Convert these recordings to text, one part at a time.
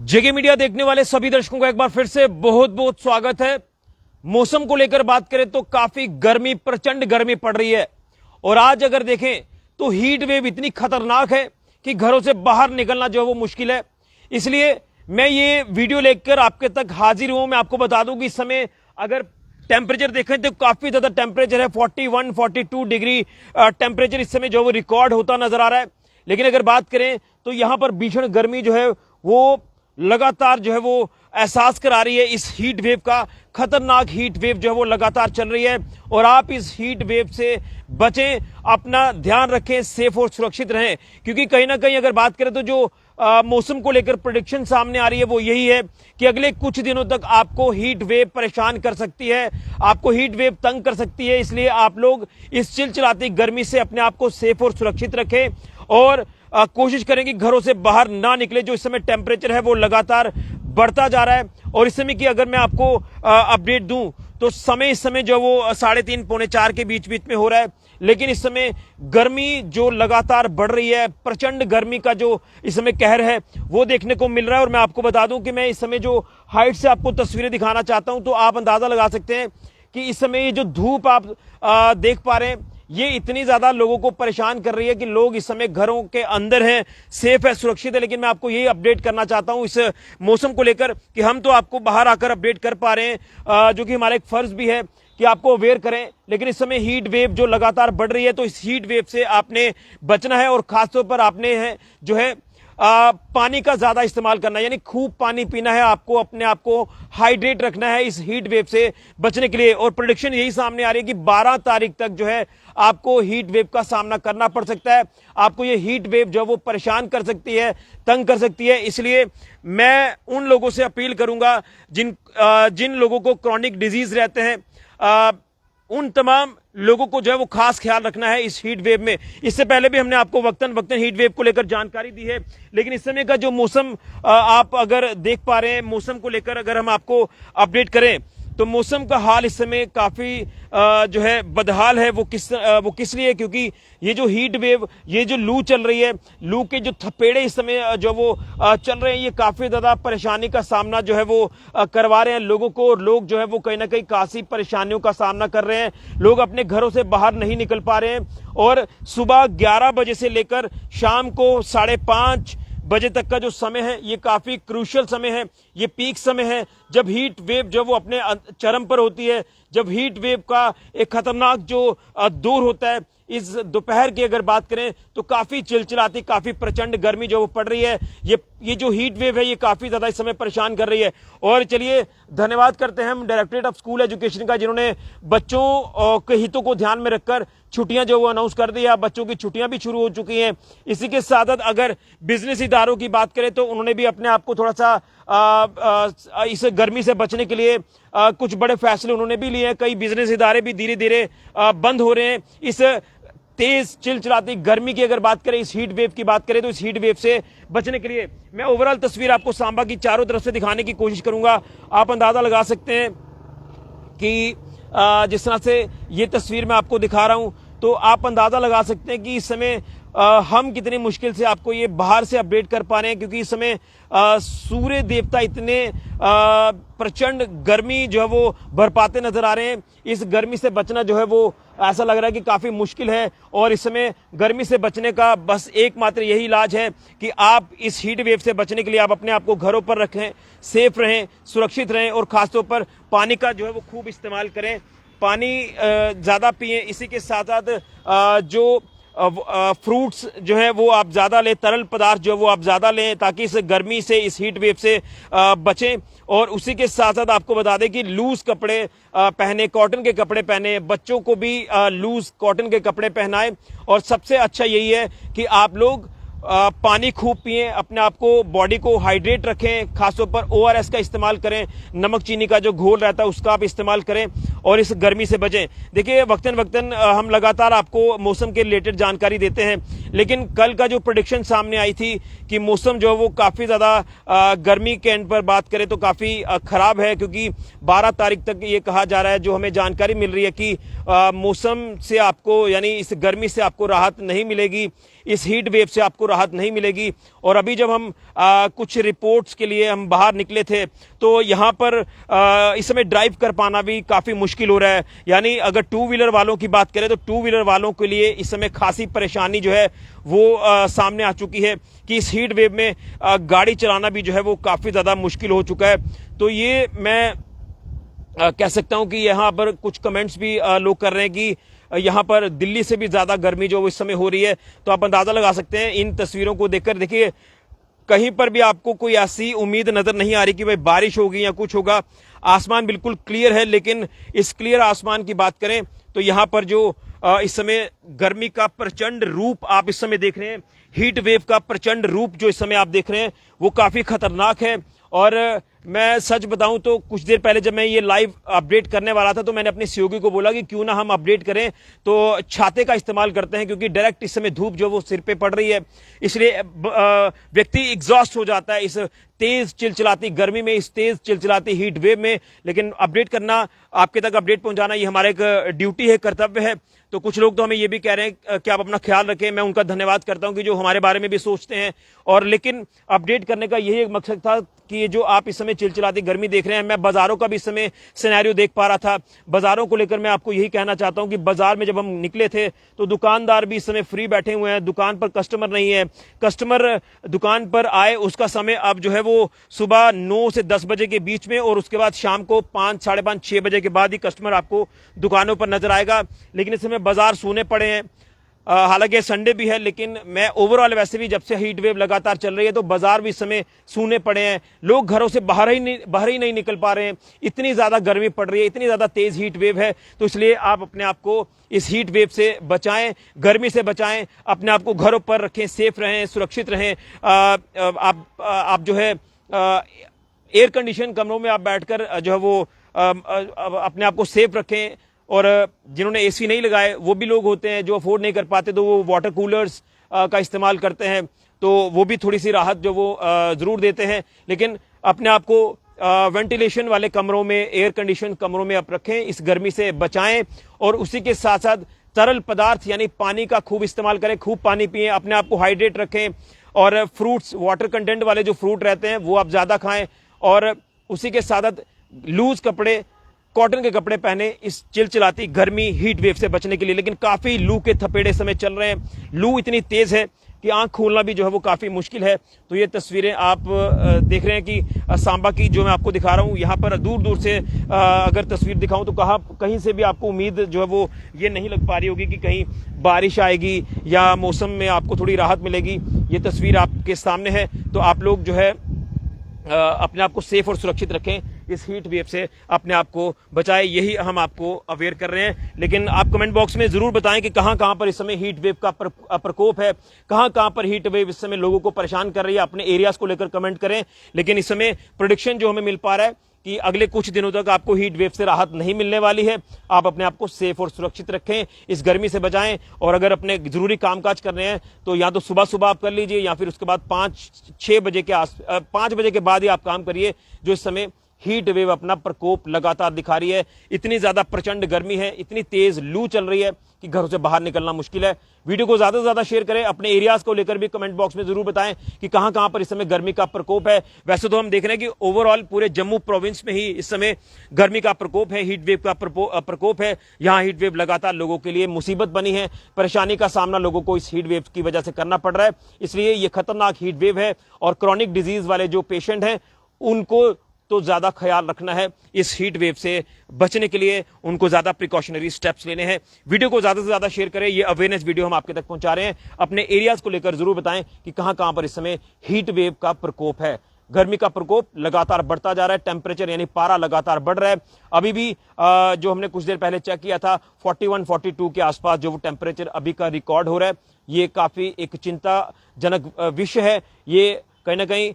जेके media देखने वाले सभी दर्शकों का एक बार फिर से बहुत बहुत स्वागत है। मौसम को लेकर बात करें तो काफी गर्मी, प्रचंड गर्मी पड़ रही है और आज अगर देखें तो हीट वेव इतनी खतरनाक है कि घरों से बाहर निकलना जो है वो मुश्किल है। इसलिए मैं ये वीडियो लेकर आपके तक हाजिर हूं। मैं आपको बता दूं कि इस समय अगर टेम्परेचर देखें तो काफी ज्यादा टेम्परेचर है, 41 42 डिग्री टेम्परेचर इस समय जो है वो रिकॉर्ड होता नजर आ रहा है। लेकिन अगर बात करें तो यहां पर भीषण गर्मी जो है वो लगातार जो है वो एहसास करा रही है। इस हीट वेव का, खतरनाक हीट वेव जो है वो लगातार चल रही है और आप इस हीट वेव से बचें, अपना ध्यान रखें, सेफ और सुरक्षित रहें। क्योंकि कहीं ना कहीं अगर बात करें तो जो मौसम को लेकर प्रेडिक्शन सामने आ रही है वो यही है कि अगले कुछ दिनों तक आपको हीट वेव परेशान कर सकती है, आपको हीट वेव तंग कर सकती है। इसलिए आप लोग इस चिलचिलाती गर्मी से अपने आप को सेफ और सुरक्षित रखें और कोशिश करें कि घरों से बाहर ना निकले। जो इस समय टेम्परेचर है वो लगातार बढ़ता जा रहा है और इस समय की अगर मैं आपको अपडेट दूं तो समय इस समय जो वो 3:30 पौने 4 के बीच बीच में हो रहा है। लेकिन इस समय गर्मी जो लगातार बढ़ रही है, प्रचंड गर्मी का जो इस समय कहर है वो देखने को मिल रहा है। और मैं आपको बता दूं कि मैं इस समय जो हाइट से आपको तस्वीरें दिखाना चाहता हूं तो आप अंदाजा लगा सकते हैं कि इस समय ये जो धूप आप देख पा रहे हैं ये इतनी ज्यादा लोगों को परेशान कर रही है कि लोग इस समय घरों के अंदर हैं, सेफ है, सुरक्षित है। लेकिन मैं आपको यही अपडेट करना चाहता हूं इस मौसम को लेकर कि हम तो आपको बाहर आकर अपडेट कर पा रहे हैं, जो कि हमारा एक फर्ज भी है कि आपको अवेयर करें। लेकिन इस समय हीट वेव जो लगातार बढ़ रही है तो इस हीट वेव से आपने बचना है और खासतौर पर आपने जो है पानी का ज्यादा इस्तेमाल करना है, यानी खूब पानी पीना है। आपको अपने आप को हाइड्रेट रखना है इस हीट वेव से बचने के लिए। और प्रेडिक्शन यही सामने आ रही है कि 12 तारीख तक जो है आपको हीट वेव का सामना करना पड़ सकता है। आपको ये हीट वेव जो वो परेशान कर सकती है, तंग कर सकती है। इसलिए मैं उन लोगों से अपील करूंगा जिन लोगों को क्रॉनिक डिजीज रहते हैं, उन तमाम लोगों को जो है वो खास ख्याल रखना है इस हीट वेव में। इससे पहले भी हमने आपको वक्तन वक्तन हीट वेव को लेकर जानकारी दी है। लेकिन इस समय का जो मौसम आप अगर देख पा रहे हैं, मौसम को लेकर अगर हम आपको अपडेट करें तो मौसम का हाल इस समय काफी जो है बदहाल है। वो किस लिए? क्योंकि ये जो हीट वेव, ये जो लू चल रही है, लू के जो थपेड़े इस समय जो वो चल रहे हैं, ये काफी ज्यादा परेशानी का सामना जो है वो करवा रहे हैं लोगों को। और लोग जो है वो कहीं ना कहीं काफी परेशानियों का सामना कर रहे हैं। लोग अपने घरों से बाहर नहीं निकल पा रहे हैं और सुबह 11 बजे से लेकर शाम को 5:30 बजे तक का जो समय है ये काफी क्रूशियल समय है, ये पीक समय है जब हीट वेव जो वो अपने चरम पर होती है, जब हीट वेव का एक खतरनाक जो दौर होता है। इस दोपहर की अगर बात करें तो काफी चिलचिलाती, काफी प्रचंड गर्मी जो वो पड़ रही है। ये जो हीट वेव है ये काफी ज्यादा इस समय परेशान कर रही है। और चलिए धन्यवाद करते हैं हम डायरेक्टरेट ऑफ स्कूल एजुकेशन का, जिन्होंने बच्चों के हितों को ध्यान में रखकर छुट्टियां जो वो अनाउंस कर दी है। बच्चों की छुट्टियां भी शुरू हो चुकी हैं। इसी के साथ साथ अगर बिजनेस इदारों की बात करें तो उन्होंने भी अपने आप को थोड़ा सा इस गर्मी से बचने के लिए कुछ बड़े फैसले उन्होंने भी लिए हैं। कई बिजनेस इदारे भी धीरे धीरे बंद हो रहे हैं। इस तेज चिलचिलाती गर्मी की अगर बात करें, इस हीट वेव की बात करें तो इस हीट वेव से बचने के लिए मैं ओवरऑल तस्वीर आपको सांबा की चारों तरफ से दिखाने की कोशिश करूंगा। आप अंदाजा लगा सकते हैं कि जिस तरह से ये तस्वीर मैं आपको दिखा रहा हूं तो आप अंदाजा लगा सकते हैं कि इस समय हम कितनी मुश्किल से आपको ये बाहर से अपडेट कर पा रहे हैं। क्योंकि इस समय सूर्य देवता इतने प्रचंड गर्मी जो है वो बरपाते नजर आ रहे हैं। इस गर्मी से बचना जो है वो ऐसा लग रहा है कि काफी मुश्किल है। और इस समय गर्मी से बचने का बस एकमात्र यही इलाज है कि आप इस हीट वेव से बचने के लिए आप अपने आप को घरों पर रखें, सेफ रहें, सुरक्षित रहें और खासतौर पर पानी का जो है वो खूब इस्तेमाल करें, पानी ज्यादा पिएं। इसी के साथ साथ जो फ्रूट्स जो है वो आप ज्यादा लें, तरल पदार्थ जो है वो आप ज्यादा लें ताकि इस गर्मी से, इस हीट वेव से बचें। और उसी के साथ साथ आपको बता दें कि लूज कपड़े पहने, कॉटन के कपड़े पहने, बच्चों को भी लूज कॉटन के कपड़े पहनाएं। और सबसे अच्छा यही है कि आप लोग पानी खूब पिएं, अपने आप को, बॉडी को हाइड्रेट रखें, खासतौर पर ORS का इस्तेमाल करें, नमक चीनी का जो घोल रहता है उसका आप इस्तेमाल करें और इस गर्मी से बचें। देखिए वक्तन वक्तन हम लगातार आपको मौसम के रिलेटेड जानकारी देते हैं। लेकिन कल का जो प्रेडिक्शन सामने आई थी कि मौसम जो है वो काफी ज्यादा गर्मी के एंड पर बात करें तो काफी खराब है। क्योंकि 12 तारीख तक ये कहा जा रहा है, जो हमें जानकारी मिल रही है कि मौसम से आपको, यानी इस गर्मी से आपको राहत नहीं मिलेगी। इस हीट वेव से आपको राहत नहीं मिलेगी। और अभी जब हम कुछ रिपोर्ट्स के लिए हम बाहर निकले थे तो यहाँ पर इस समय ड्राइव कर पाना भी काफ़ी मुश्किल हो रहा है। यानी अगर टू व्हीलर वालों की बात करें तो टू व्हीलर वालों के लिए इस समय खासी परेशानी जो है वो सामने आ चुकी है कि इस हीट वेव में गाड़ी चलाना भी जो है वो काफ़ी ज़्यादा मुश्किल हो चुका है। तो ये मैं कह सकता हूं कि यहाँ पर कुछ कमेंट्स भी लोग कर रहे हैं कि यहाँ पर दिल्ली से भी ज़्यादा गर्मी जो इस समय हो रही है। तो आप अंदाज़ा लगा सकते हैं इन तस्वीरों को देखकर। देखिए, कहीं पर भी आपको कोई ऐसी उम्मीद नज़र नहीं आ रही कि भाई बारिश होगी या कुछ होगा। आसमान बिल्कुल क्लियर है, लेकिन इस क्लियर आसमान की बात करें तो यहाँ पर जो इस समय गर्मी का प्रचंड रूप आप इस समय देख रहे हैं, हीट वेव का प्रचंड रूप जो इस समय आप देख रहे हैं वो काफ़ी खतरनाक है। और मैं सच बताऊं तो कुछ देर पहले जब मैं ये लाइव अपडेट करने वाला था तो मैंने अपने सहयोगी को बोला कि क्यों ना हम अपडेट करें तो छाते का इस्तेमाल करते हैं, क्योंकि डायरेक्ट इस समय धूप जो वो सिर पे पड़ रही है, इसलिए व्यक्ति एग्जॉस्ट हो जाता है इस तेज चिलचिलाती गर्मी में, इस तेज चिलचिलाती हीट वेव में। लेकिन अपडेट करना, आपके तक अपडेट पहुंचाना, ये हमारा एक ड्यूटी है, कर्तव्य है। तो कुछ लोग तो हमें ये भी कह रहे हैं कि आप अपना ख्याल रखें। मैं उनका धन्यवाद करता हूं कि जो हमारे बारे में भी सोचते हैं। और लेकिन अपडेट करने का यही एक मकसद था कि ये जो आप इस समय चिलचिलाती गर्मी देख रहे हैं, मैं बाजारों का भी इस समय सिनेरियो देख पा रहा था। बाजारों को लेकर मैं आपको यही कहना चाहता हूं कि बाजार में जब हम निकले थे तो दुकानदार भी इस समय फ्री बैठे हुए हैं, दुकान पर कस्टमर नहीं है। कस्टमर दुकान पर आए उसका समय अब जो है वो सुबह 9 से 10 बजे के बीच में, और उसके बाद शाम को 5, साढ़े 5, 6 बजे के बाद ही कस्टमर आपको दुकानों पर नजर आएगा। लेकिन इस समय बाजार सूने पड़े हैं। हालांकि संडे भी है, लेकिन मैं ओवरऑल वैसे भी जब से हीट वेव लगातार चल रही है तो बाजार भी इस समय सूने पड़े हैं। लोग घरों से बाहर ही नहीं निकल पा रहे हैं, इतनी ज्यादा गर्मी पड़ रही है, इतनी ज्यादा तेज हीट वेव है। तो इसलिए आप अपने आप को इस हीट वेव से बचाएं, गर्मी से बचाएं, अपने आप को घरों पर रखें, सेफ रहें, सुरक्षित रहें। आप जो है एयर कंडीशन कमरों में आप बैठकर जो है वो अपने आप को सेफ रखें। और जिन्होंने एसी नहीं लगाए वो भी लोग होते हैं जो अफोर्ड नहीं कर पाते, तो वो वाटर कूलर्स का इस्तेमाल करते हैं, तो वो भी थोड़ी सी राहत जो वो ज़रूर देते हैं। लेकिन अपने आप को वेंटिलेशन वाले कमरों में, एयर कंडीशन कमरों में आप रखें, इस गर्मी से बचाएं। और उसी के साथ साथ तरल पदार्थ यानी पानी का खूब इस्तेमाल करें, खूब पानी पिएं, अपने आप को हाइड्रेट रखें। और फ्रूट्स, वाटर कंटेंट वाले जो फ्रूट रहते हैं वो आप ज़्यादा खाएं। और उसी के साथ साथ लूज कपड़े, कॉटन के कपड़े पहने इस चिलचिलाती गर्मी हीट वेव से बचने के लिए। लेकिन काफी लू के थपेड़े समय चल रहे हैं, लू इतनी तेज है कि आंख खोलना भी जो है वो काफी मुश्किल है। तो ये तस्वीरें आप देख रहे हैं कि सांबा की जो मैं आपको दिखा रहा हूँ, यहाँ पर दूर दूर से अगर तस्वीर दिखाऊं तो कहीं से भी आपको उम्मीद जो है वो ये नहीं लग पा रही होगी कि कहीं बारिश आएगी या मौसम में आपको थोड़ी राहत मिलेगी। ये तस्वीर आपके सामने है। तो आप लोग जो है अपने आप को सेफ और सुरक्षित रखें, इस हीट वेव से अपने आप को बचाएं, यही हम आपको अवेयर कर रहे हैं। लेकिन आप कमेंट बॉक्स में जरूर बताएं कि कहां कहां पर इस समय हीट वेव का प्रकोप है, कहां कहां पर हीट वेव इस समय लोगों को परेशान कर रही है। अपने एरियाज को लेकर कमेंट करें। लेकिन इस समय प्रेडिक्शन जो हमें मिल पा रहा है कि अगले कुछ दिनों तक आपको हीट वेव से राहत नहीं मिलने वाली है। आप अपने आप को सेफ और सुरक्षित रखें, इस गर्मी से बचाएं। और अगर अपने जरूरी कामकाज कर रहे हैं तो या तो सुबह सुबह आप कर लीजिए या फिर उसके बाद 5-6 बजे के 5 बजे के बाद ही आप काम करिए, जो इस समय हीट वेव अपना प्रकोप लगातार दिखा रही है। इतनी ज्यादा प्रचंड गर्मी है, इतनी तेज लू चल रही है कि घरों से बाहर निकलना मुश्किल है। वीडियो को ज्यादा से ज्यादा शेयर करें, अपने एरियाज को लेकर भी कमेंट बॉक्स में जरूर बताएं कि कहां कहां पर इस समय गर्मी का प्रकोप है। वैसे तो हम देख रहे हैं कि ओवरऑल पूरे जम्मू प्रोविंस में ही इस समय गर्मी का प्रकोप है, हीट वेव का प्रकोप है। यहां हीट वेव लगातार लोगों के लिए मुसीबत बनी है, परेशानी का सामना लोगों को इस हीट वेव की वजह से करना पड़ रहा है। इसलिए यह खतरनाक हीट वेव है और क्रॉनिक डिजीज वाले जो पेशेंट हैं उनको तो ज्यादा ख्याल रखना है। इस हीट वेव से बचने के लिए उनको ज्यादा प्रिकॉशनरी स्टेप्स लेने हैं। वीडियो को ज्यादा से ज्यादा शेयर करें, ये अवेयरनेस वीडियो हम आपके तक पहुंचा रहे हैं। अपने एरियाज को लेकर जरूर बताएं कि कहां कहां पर इस समय हीट वेव का प्रकोप है। गर्मी का प्रकोप लगातार बढ़ता जा रहा है, टेम्परेचर यानी पारा लगातार बढ़ रहा है। अभी भी जो हमने कुछ देर पहले चेक किया था 41-42 के आसपास जो वो टेम्परेचर अभी का रिकॉर्ड हो रहा है। ये काफी एक चिंताजनक विषय है। ये कहीं ना कहीं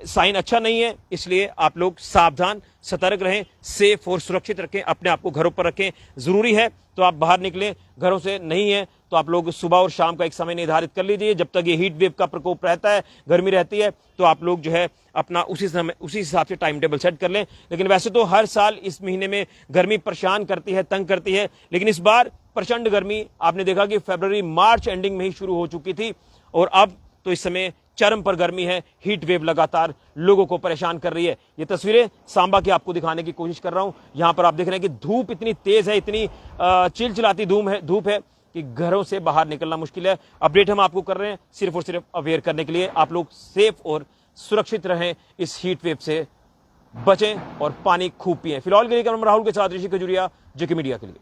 साइन अच्छा नहीं है। इसलिए आप लोग सावधान, सतर्क रहें, सेफ और सुरक्षित रखें, अपने आप को घरों पर रखें। जरूरी है तो आप बाहर निकलें, घरों से नहीं है तो आप लोग सुबह और शाम का एक समय निर्धारित कर लीजिए। जब तक ये हीट वेव का प्रकोप रहता है, गर्मी रहती है, तो आप लोग जो है अपना उसी हिसाब से टाइम टेबल सेट कर लें। लेकिन वैसे तो हर साल इस महीने में गर्मी परेशान करती है, तंग करती है, लेकिन इस बार प्रचंड गर्मी आपने देखा कि फरवरी मार्च एंडिंग में ही शुरू हो चुकी थी और अब तो इस समय चरम पर गर्मी है। हीट वेव लगातार लोगों को परेशान कर रही है। ये तस्वीरें सांबा की आपको दिखाने की कोशिश कर रहा हूं। यहां पर आप देख रहे हैं कि धूप इतनी तेज है, इतनी चिलचिलाती धूप है कि घरों से बाहर निकलना मुश्किल है। अपडेट हम आपको कर रहे हैं सिर्फ और सिर्फ अवेयर करने के लिए। आप लोग सेफ और सुरक्षित रहें, इस हीट वेव से बचें और पानी खूब पिएं। फिलहाल के लिए राहुल के साथ ऋषि खजुरिया, जेके मीडिया के लिए।